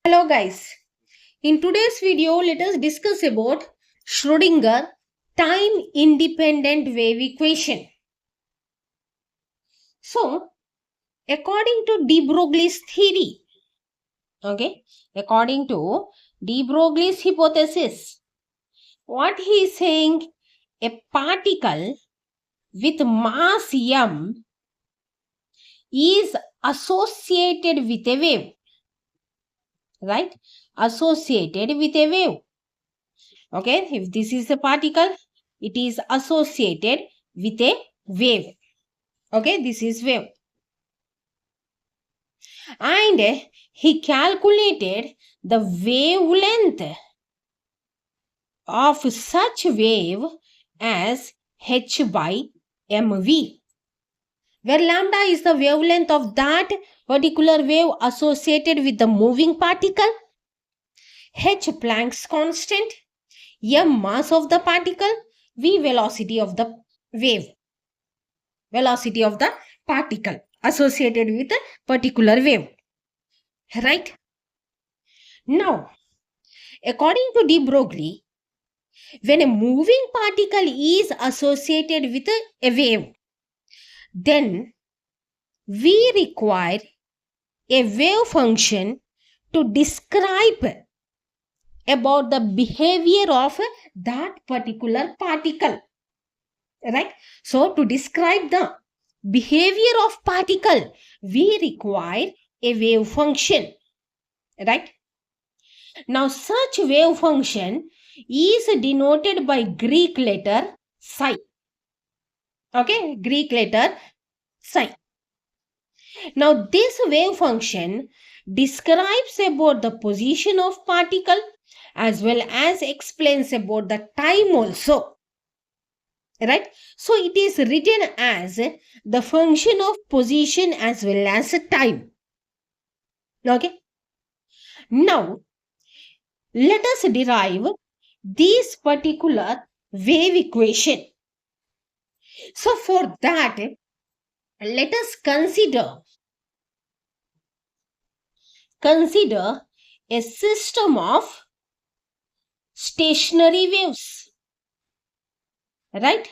Hello guys. In today's video, let us discuss about Schrödinger time independent wave equation. So, according to de Broglie's theory, according to de Broglie's hypothesis, what he is saying, a particle with mass m is associated with a wave, right? Associated with a wave. Okay, if this is a particle, it is associated with a wave. Okay, this is wave. And he calculated the wavelength of such wave as h by mv, where lambda is the wavelength of that particular wave associated with the moving particle, h Planck's constant, m mass of the particle, v velocity of the wave, velocity of the particle associated with a particular wave, right? Now, according to de Broglie, when a moving particle is associated with a wave, then we require a wave function to describe about the behavior of that particular particle, right? So, to describe the behavior of particle, we require a wave function, right? Now, such wave function is denoted by Greek letter psi. Okay, Greek letter psi. Now, this wave function describes about the position of particle as well as explains about the time also, right? So, it is written as the function of position as well as time. Okay. Now, let us derive this particular wave equation. So, for that, let us consider a system of stationary waves, right?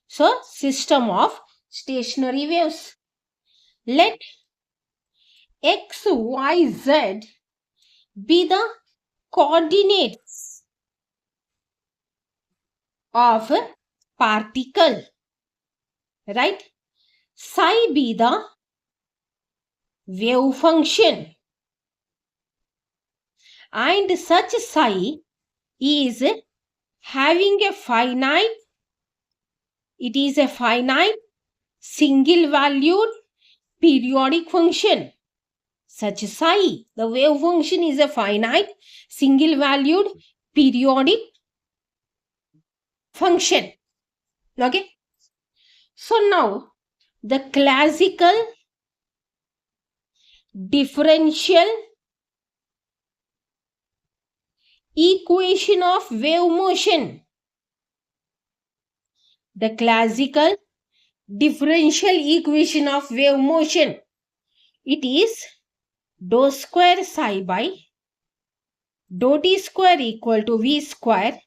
So, system of stationary waves. Let x, y, z be the coordinates of a particle, right? Psi be the wave function, and such psi is having a finite, it is a finite single valued periodic function. Such psi, the wave function, is a finite single valued periodic function. Okay. So now the classical differential equation of wave motion. The classical differential equation of wave motion. It is dou square psi by dou t square equal to v square,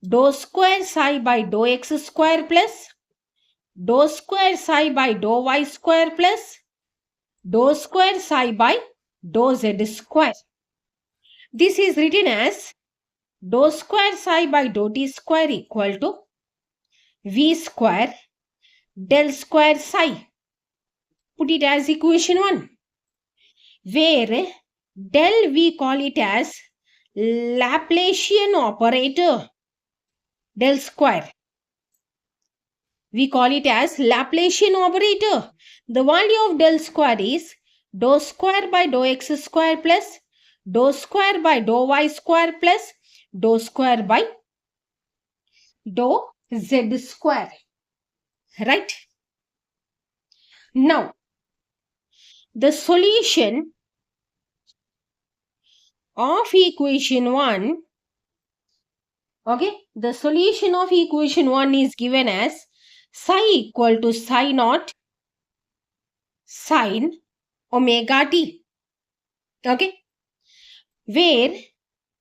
dou square psi by dou x square plus dou square psi by dou y square plus dou square psi by dou z square. This is written as dou square psi by dou t square equal to v square del square psi. Put it as equation 1, where del we call it as Laplacian operator. Del square, we call it as Laplacian operator. The value of del square is dou square by dou x square plus dou square by dou y square plus dou square by dou z square, right? Now, the solution of equation 1, the solution of equation 1 is given as psi equal to psi naught sine omega t, Okay, where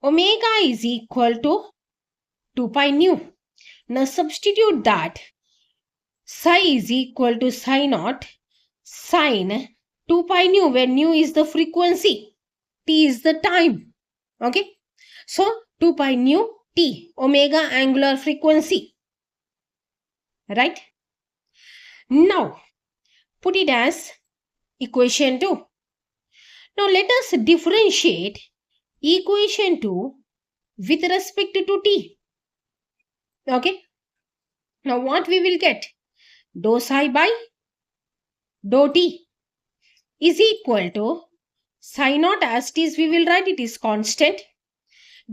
omega is equal to 2 pi nu. Now substitute that psi is equal to psi naught sine 2 pi nu, where nu is the frequency, t is the time. Okay, so 2 pi nu t, omega angular frequency, right? Now put it as equation 2. Now let us differentiate equation 2 with respect to t. Okay, now what we will get? Dou psi by dou t is equal to psi naught, as it is we will write it is constant.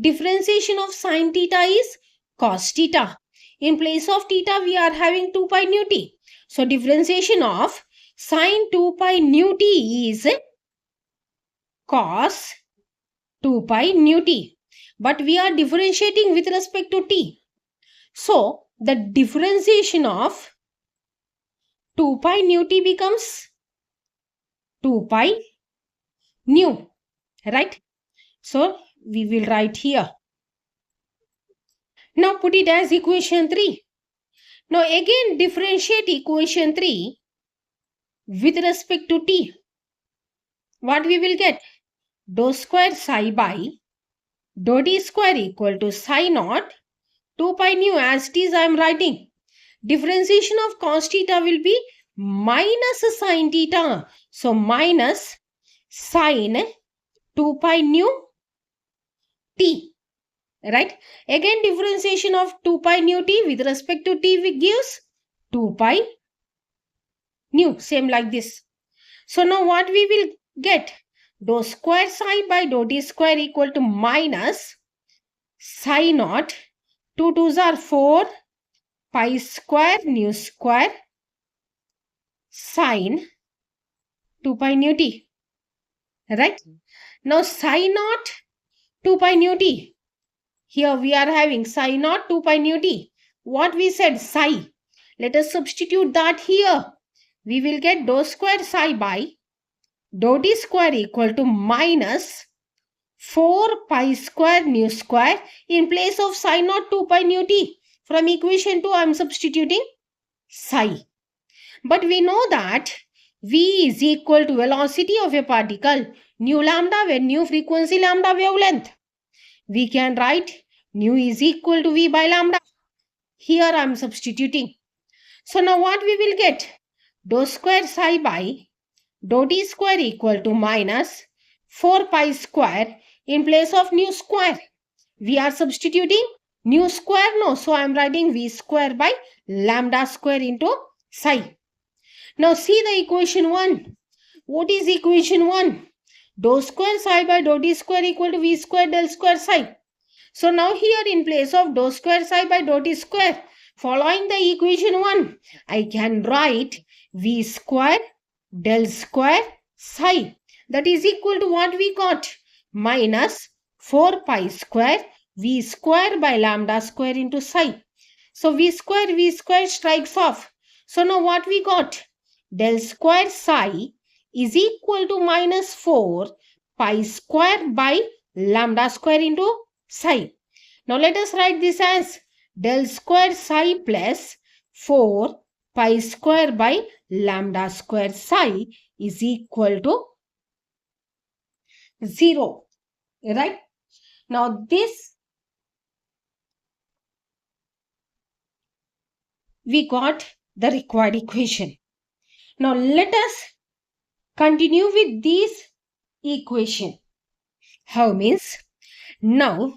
Differentiation of sine theta is cos theta. In place of theta we are having 2 pi nu t. So differentiation of sine 2 pi nu t is cos 2 pi nu t. But we are differentiating with respect to t. So the differentiation of 2 pi nu t becomes 2 pi nu, right? So we will write here. Now put it as equation 3. Now again differentiate equation 3 with respect to t. What we will get? Dou square psi by dou t square equal to psi naught 2 pi nu, as it is I am writing. Differentiation of cos theta will be minus sin theta. So minus sin 2 pi nu t, right? Again differentiation of 2 pi nu t with respect to t gives 2 pi nu, same like this. So now what we will get? Dou square psi by dou t square equal to minus psi naught 2 2s are 4 pi square nu square sine 2 pi nu t, right? Now psi naught 2 pi nu t. Here we are having psi naught 2 pi nu t. What we said? Psi. Let us substitute that here. We will get dou square psi by dou t square equal to minus 4 pi square nu square. In place of psi naught 2 pi nu t, from equation 2 I am substituting psi. But we know that v is equal to velocity of a particle nu lambda, where nu frequency, lambda wavelength. We can write nu is equal to v by lambda. Here I am substituting. So now what we will get? Dou square psi by dou t square equal to minus 4 pi square. In place of nu square, we are substituting nu square, no. So I am writing v square by lambda square into psi. Now see the equation 1. What is equation 1? Dou square psi by dou t square equal to v square del square psi. So now here in place of dou square psi by dou t square, following the equation 1, I can write v square del square psi. That is equal to what we got? Minus 4 pi square v square by lambda square into psi. So v square strikes off. So now what we got? Del square psi is equal to minus 4 pi square by lambda square into psi. Now let us write this as del square psi plus 4 pi square by lambda square psi is equal to 0. Right? Now this we got the required equation. Now let us continue with this equation. How means? Now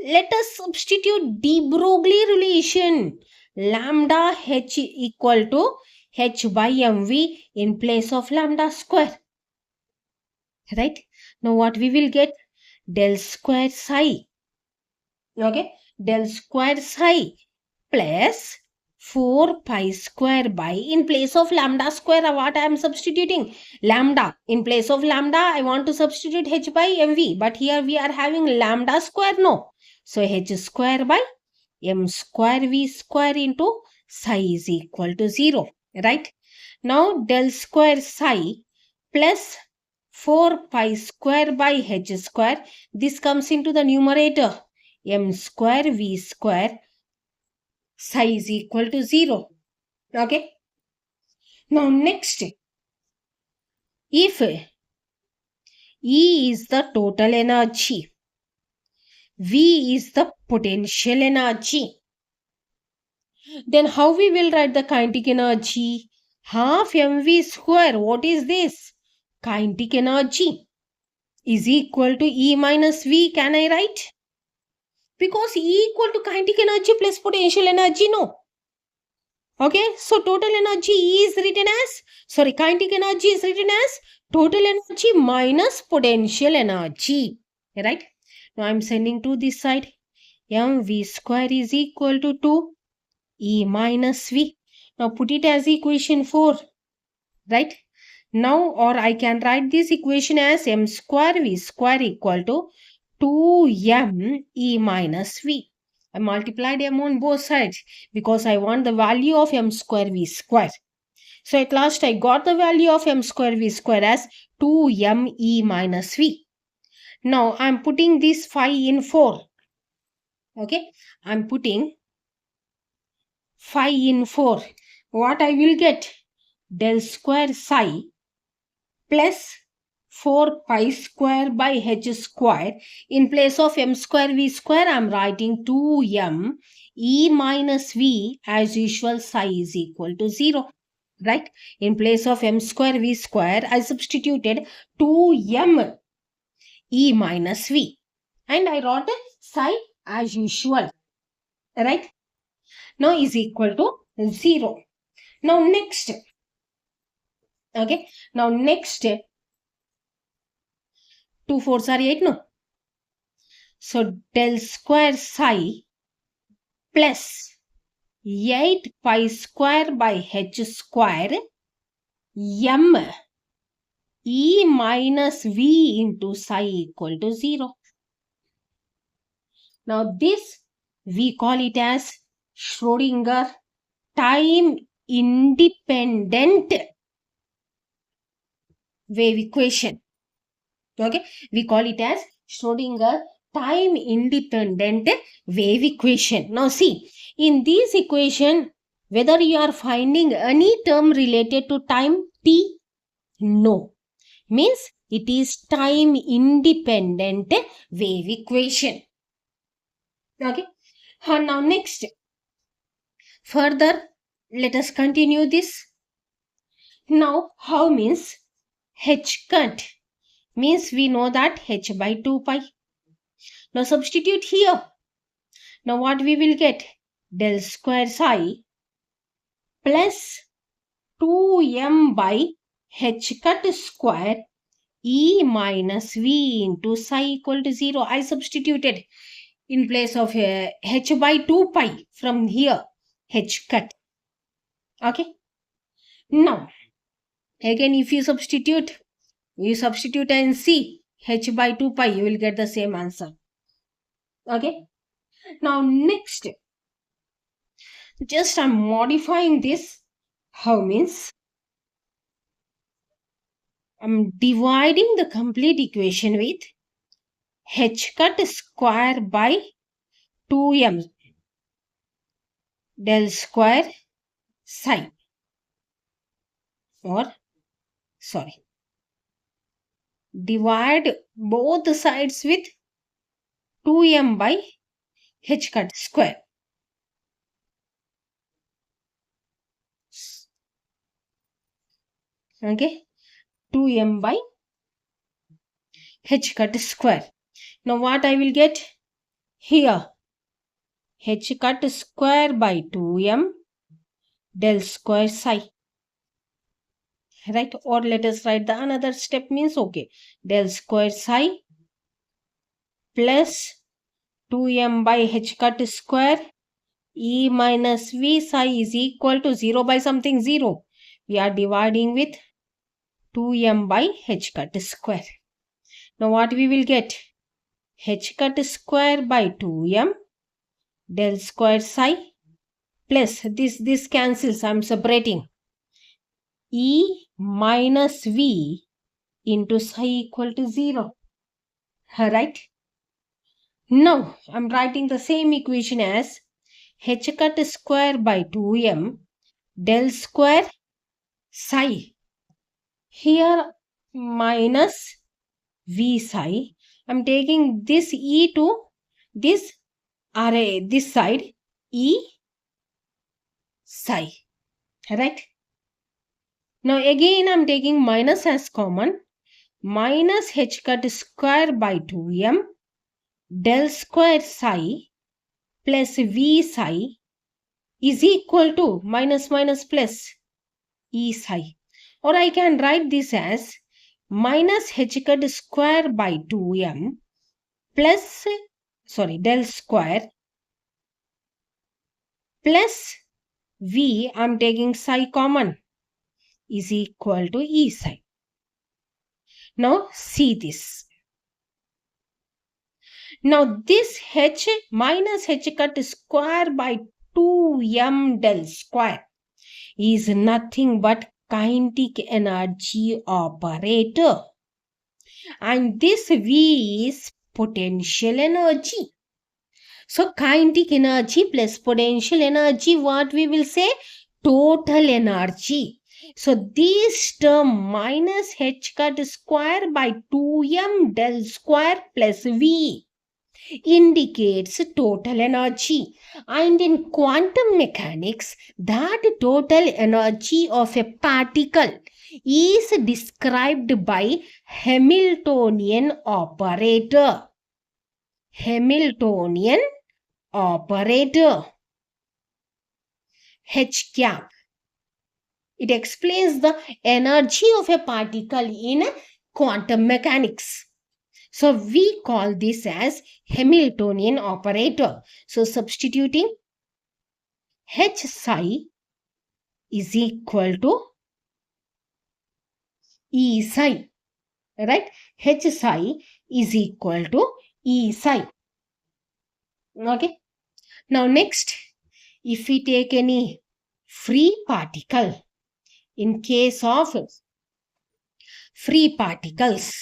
let us substitute de Broglie relation. Lambda h equal to h by mv in place of lambda square. Right? Now what we will get? Del square psi. Okay? Del square psi plus 4 pi square by, in place of lambda square, what I am substituting? Lambda. In place of lambda, I want to substitute h by mv. But here we are having lambda square, no. So h square by m square v square into psi is equal to 0. Right? Now del square psi plus 4 pi square by h square. This comes into the numerator. M square v square psi is equal to 0. Okay. Now next, if E is the total energy, V is the potential energy, then how we will write the kinetic energy? Half mv square. What is this? Kinetic energy is equal to E minus V. Can I write? Because E equal to kinetic energy plus potential energy, no. Okay, so total energy is written as, kinetic energy is written as total energy minus potential energy. Right? Now I am sending to this side. mv square is equal to 2 E minus V. Now put it as equation 4. Right? Now, or I can write this equation as m square V square equal to 2m E minus V. I multiplied m on both sides because I want the value of m square V square. So at last I got the value of m square V square as 2m E minus V. Now I am putting this phi in 4. Okay, I am putting phi in 4. What I will get? Del square psi plus 4 pi square by h square. In place of m square V square, I am writing 2m E minus V. As usual, psi is equal to 0. Right? In place of m square V square, I substituted 2m E minus V. And I wrote psi as usual. Right? Now is equal to 0. Now next. Okay. Now next. 2 4s are 8, no? So del square psi plus 8 pi square by h square m E minus V into psi equal to 0. Now this we call it as Schrodinger time independent wave equation. Okay, we call it as Schrodinger time independent wave equation. Now see, in this equation, whether you are finding any term related to time t, no. Means it is time independent wave equation. Okay. Now next, further let us continue this. Now how means h cut means we know that h by 2 pi. Now substitute here. Now what we will get? Del square psi plus 2m by h cut square E minus V into psi equal to 0. I substituted in place of h by 2 pi from here, h cut. Okay. Now, again if you substitute and see h by 2 pi, you will get the same answer. Okay. Now next, just I'm modifying this. How means? I'm dividing the complete equation with h cut square by 2m del square psi, or divide both sides with 2m by h cut square. Okay, 2m by h cut square. Now what I will get here? H cut square by 2m del square psi. Right? Or let us write the another step means, okay, del square psi plus 2m by h cut square E minus V psi is equal to 0 by something 0. We are dividing with 2m by h cut square. Now what we will get? H cut square by 2m del square psi plus this cancels. I am separating. E minus V into psi equal to 0. Right? Now, I'm writing the same equation as h cut square by 2m del square psi. Here minus v psi. I'm taking this e to this array, this side, e psi. Right? Now again I'm taking minus as common. Minus h cut square by 2m del square psi plus v psi is equal to minus plus e psi. Or I can write this as minus h cut square by 2m plus, del square plus v, I'm taking psi common, is equal to e psi. Now see this. Now this h minus h cut square by 2m del square is nothing but kinetic energy operator. And this v is potential energy. So kinetic energy plus potential energy, what we will say? Total energy. So this term minus h cut square by 2m del square plus v indicates total energy. And in quantum mechanics, that total energy of a particle is described by Hamiltonian operator. Hamiltonian operator. H cap. It explains the energy of a particle in quantum mechanics. So we call this as Hamiltonian operator. So substituting h psi is equal to e psi. Right? H psi is equal to e psi. Okay. Now next, if we take any free particle, in case of free particles,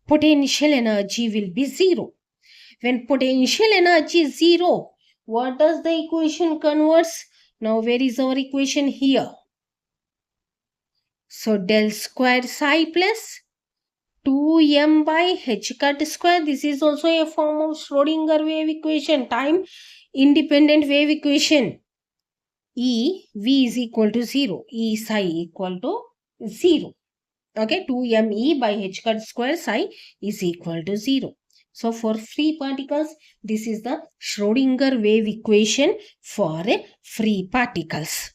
potential energy will be 0. When potential energy is 0, what does the equation converts? Now where is our equation here? So del square psi plus 2m by h cut square. This is also a form of Schrodinger wave equation, time independent wave equation. E, v is equal to 0. E psi equal to 0. Okay, 2me by h cut square psi is equal to 0. So for free particles, this is the Schrodinger wave equation for free particles.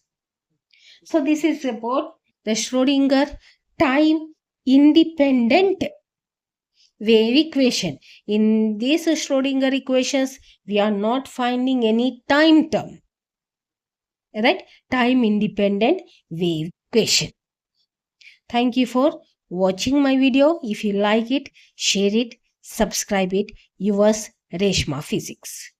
So this is about the Schrodinger time independent wave equation. In these Schrodinger equations, we are not finding any time term. Right? Time independent wave equation. Thank you for watching my video. If you like it, share it, subscribe it. Yours, Reshma Physics.